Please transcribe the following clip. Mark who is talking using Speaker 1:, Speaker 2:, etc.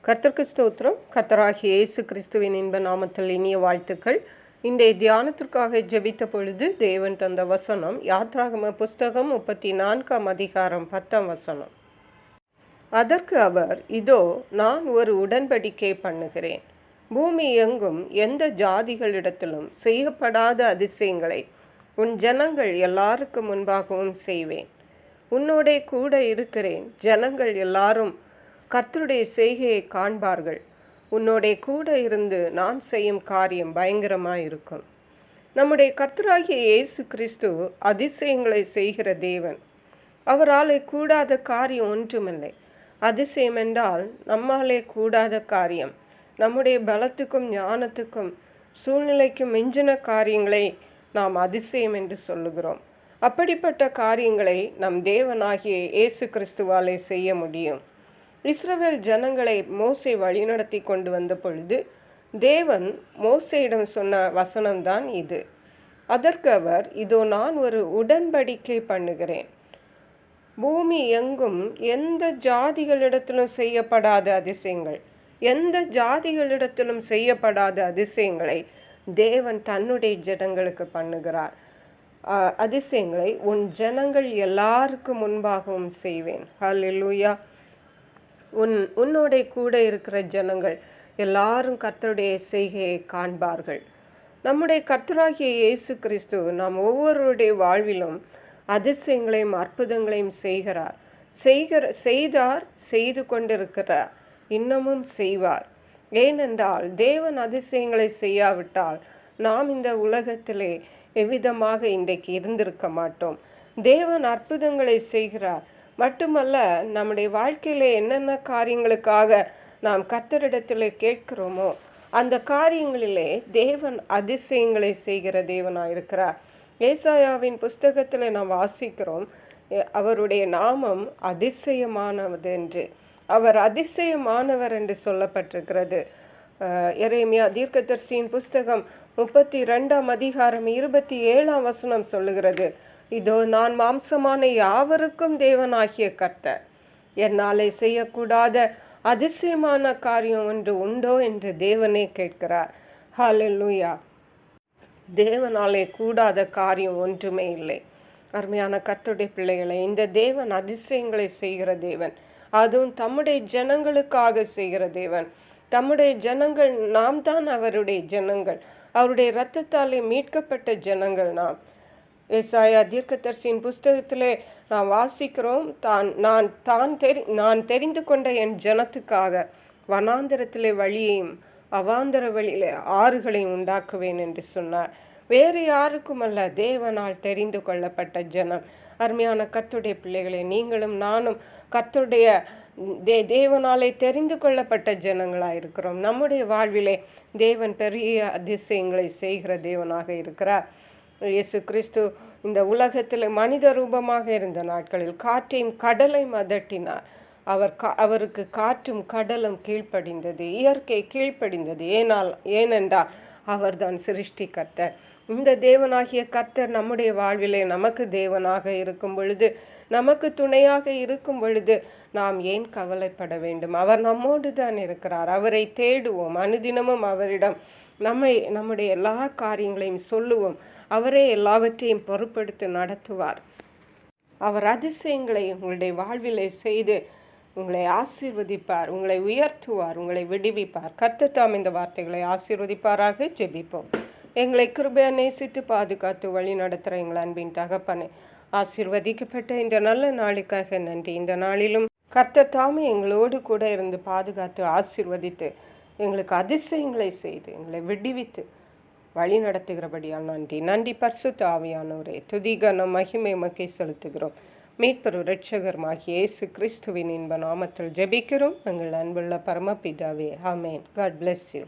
Speaker 1: கர்த்தருக்கு ஸ்தோத்திரம். கர்த்தராகிய இயேசு கிறிஸ்துவின் இன்ப நாமத்தில் இனிய வாழ்த்துக்கள். இன்றைய தியானத்திற்காக ஜெபித்த பொழுது தேவன் தந்த வசனம் யாத்ராகம புஸ்தகம் 34 அதிகாரம் 10 வசனம். அதற்கு அவர், இதோ நான் ஒரு உடன்படிக்கை பண்ணுகிறேன். பூமி எங்கும் எந்த ஜாதிகளிடத்திலும் செய்யப்படாத அதிசயங்களை உன் ஜனங்கள் எல்லாருக்கும் முன்பாகவும் செய்வேன். உன்னோடே கூட இருக்கிறேன். ஜனங்கள் எல்லாரும் கர்த்தருடைய செய்கையை காண்பார்கள். உன்னோடே கூட இருந்து நான் செய்யும் காரியம் பயங்கரமாக இருக்கும். நம்முடைய கர்த்தராகிய இயேசு கிறிஸ்து அதிசயங்களை செய்கிற தேவன். அவராலே கூடாத காரியம் ஒன்றுமில்லை. அதிசயம் என்றால் நம்மாலே கூடாத காரியம். நம்முடைய பலத்துக்கும் ஞானத்துக்கும் சூழ்நிலைக்கும் மிஞ்சின காரியங்களை நாம் அதிசயம் என்று சொல்லுகிறோம். அப்படிப்பட்ட காரியங்களை நம் தேவனாகிய இயேசு கிறிஸ்துவாலே செய்ய முடியும். இஸ்ரவேல் ஜனங்களை மோசே வழிநடத்தி கொண்டு வந்த பொழுது தேவன் மோசேயிடம் சொன்ன வசனம்தான் இது. அதற்கு அவர், இதோ நான் ஒரு உடன்படிக்கை பண்ணுகிறேன். பூமி எங்கும் எந்த ஜாதிகளிடத்திலும் செய்யப்படாத அதிசயங்கள், எந்த ஜாதிகளிடத்திலும் செய்யப்படாத அதிசயங்களை தேவன் தன்னுடைய ஜனங்களுக்கு பண்ணுகிறார். அதிசயங்களை உன் ஜனங்கள் எல்லாருக்கும் முன்பாகவும் செய்வேன். ஹல்லேலூயா. உன்னோட கூட இருக்கிற ஜனங்கள் எல்லாரும் கர்த்தருடைய செய்கையை காண்பார்கள். நம்முடைய கர்த்தராகிய இயேசு கிறிஸ்து நாம் ஒவ்வொருடைய வாழ்விலும் அதிசயங்களையும் அற்புதங்களையும் செய்தார், செய்து கொண்டிருக்கிறார், இன்னமும் செய்வார். ஏனென்றால் தேவன் அதிசயங்களை செய்யாவிட்டால் நாம் இந்த உலகத்திலே எவ்விதமாக இன்றைக்கு இருந்திருக்க மாட்டோம். தேவன் அற்புதங்களை செய்கிறார். மட்டுமல்ல, நம்முடைய வாழ்க்கையில் என்னென்ன காரியங்களுக்காக நாம் கர்த்தரிடத்தில் கேட்கிறோமோ அந்த காரியங்களிலே தேவன் அதிசயங்களை செய்கிற தேவனாக இருக்கிறார். ஏசாயாவின் புஸ்தகத்தில் நாம் வாசிக்கிறோம், அவருடைய நாமம் அதிசயமானது என்று. அவர் அதிசயமானவர் என்று சொல்லப்பட்டிருக்கிறது. எரேமியா தீர்க்கதரிசியின் புஸ்தகம் 32 அதிகாரம் 27 வசனம் சொல்லுகிறது, இதோ நான் மாம்சமான யாவருக்கும் தேவனாகிய கர்த்தர். என்னாலே செய்யக்கூடாத அதிசயமான காரியம் ஒன்று உண்டோ என்று தேவனே கேட்கிறார். ஹல்லேலூயா. தேவனாலே கூடாத காரியம் ஒன்றுமே இல்லை. அருமையான கர்த்தருடைய பிள்ளைகளை, இந்த தேவன் அதிசயங்களை செய்கிற தேவன். அதுவும் தம்முடைய ஜனங்களுக்காக செய்கிற தேவன். தம்முடைய ஜனங்கள் நாம் தான் அவருடைய ஜனங்கள். அவருடைய இரத்தத்தாலே மீட்கப்பட்ட ஜனங்கள் நாம். ஏசாயா தீர்க்கதரிசியின் புஸ்தகத்திலே நாம் வாசிக்கிறோம், நான் தெரிந்து கொண்ட என் ஜனத்துக்காக வனாந்தரத்திலே வழியையும் அவாந்தர வழியிலே ஆறுகளையும் உண்டாக்குவேன் என்று சொன்னார். வேறு யாருக்கும் அல்ல, தேவனால் தெரிந்து கொள்ளப்பட்ட ஜனம். அருமையான கர்த்தருடைய பிள்ளைகளே, நீங்களும் நானும் கர்த்தருடைய தேவனாலே தெரிந்து கொள்ளப்பட்ட ஜனங்களாக இருக்கிறோம். நம்முடைய வாழ்விலே தேவன் பெரிய அதிசயங்களை செய்கிற தேவனாக இருக்கிறார். இயேசு கிறிஸ்து இந்த உலகத்தில் மனித ரூபமாக இருந்த நாட்களில் காற்றையும் கடலையும் அதட்டினார். அவருக்கு காற்றும் கடலும் கீழ்ப்படிந்தது, இயற்கை கீழ்ப்படிந்தது. ஏனென்றால் அவர்தான் சிருஷ்டிகர்த்தர். இந்த தேவனாகிய கர்த்தர் நம்முடைய வாழ்விலே நமக்கு தேவனாக இருக்கும் பொழுது, நமக்கு துணையாக இருக்கும் பொழுது நாம் ஏன் கவலைப்பட வேண்டும்? அவர் நம்மோடு தான் இருக்கிறார். அவரை தேடுவோம். அனுதினமும் அவரிடம் நம்முடைய எல்லா காரியங்களையும் சொல்லுவோம். அவரே எல்லாவற்றையும் பொறுப்படுத்தி நடத்துவார். அவர் அதிசயங்களை உங்களுடைய வாழ்விலே செய்து உங்களை ஆசீர்வதிப்பார், உங்களை உயர்த்துவார், உங்களை விடுவிப்பார். கர்த்தர் தாம் இந்த வார்த்தைகளை ஆசீர்வதிப்பாராக. ஜெபிப்போம். எங்களை கிருபையாக நேசித்து பாதுகாத்து வழி நடத்துகிற எங்கள் அன்பின் தகப்பனே, ஆசீர்வதிக்கப்பட்ட இந்த நல்ல நாளுக்காக நன்றி. இந்த நாளிலும் கர்த்தர் தாமே எங்களோடு கூட இருந்து பாதுகாத்து ஆசீர்வதித்து எங்களுக்கு அதிசயங்களை செய்து எங்களை விடுவித்து வழி நடத்துகிறபடியால் நன்றி. பரிசுத்த ஆவியானவரே, துதி கனம் மகிமை உமக்கே செலுத்துகிறோம். மீட்பர் இரட்சகருமாகிய இயேசு கிறிஸ்துவின் இன்ப நாமத்தில் ஜெபிக்கிறோம் எங்கள் அன்புள்ள பரமபிதாவே. ஆமென். God bless you.